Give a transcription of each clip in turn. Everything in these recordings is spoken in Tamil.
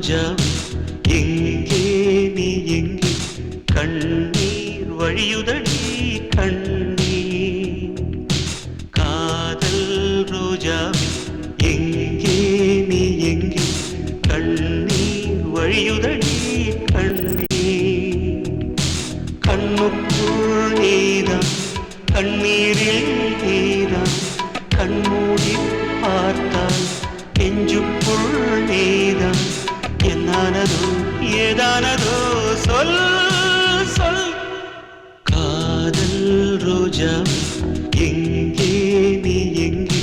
ரோஜா எங்கே நீ எங்கே கண்ணீர் வழியுதடி கண்ணீர் காதல் ரோஜா எங்கே நீ எங்கே கண்ணீர் வழியுதடி கண்ணீர் கண்ணுக்குள் நீதான் கண்ணீரில் நீதான் கண்மூடி பார்த்தால் நெஞ்சுக்குள் நீதான் என்னானதோ ஏதானதோ சொல் சொல் காதல் ரோஜா எங்கே நீ எங்கே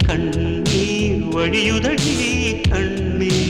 கண்ணீர் வழியுதடி கண்ணீர்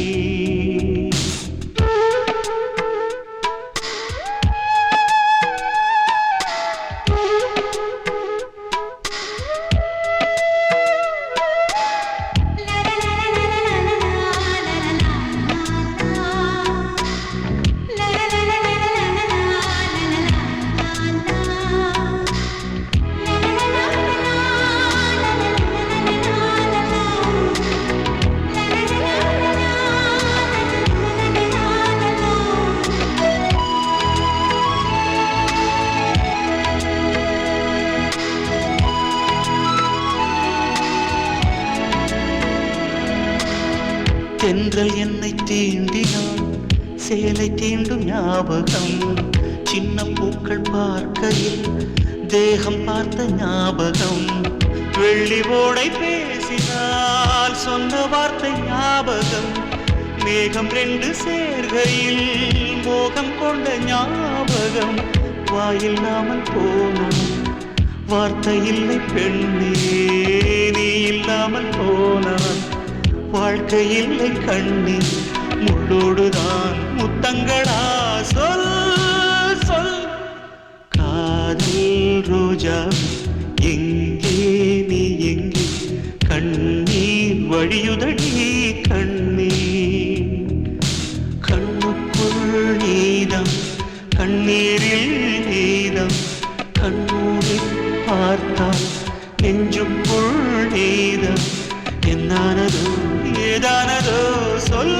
தென்றல் என்னை தீண்டினான் சேலை தீண்டும் ஞாபகம் சின்ன பூக்கள் பார்க்கையில் தேகம் பார்த்த ஞாபகம் வெள்ளி ஓடை பேசினால் சொன்ன வார்த்தை ஞாபகம் மேகம் ரெண்டு சேர்கையில் மோகம் கொண்ட ஞாபகம் வாயில்லாமல் போனான் வார்த்தை இல்லை பெண்ணே நீ இல்லாமல் போனான் வாழ்க்கை இல்லை கண்ணீர் முள்ளோடுதான் முத்தங்களா சொல் சொல் காதல் ரோஜா எங்கே நீ எங்கே கண்ணீர் வழியுதடி கண்ணீர் கண்ணுக்குள் நீதம் கண்ணீரில் நீதம் கண்ணூரை பார்த்தால் நெஞ்சுக்குள் நீதம் என்னானதோ ஏதானதோ சொல்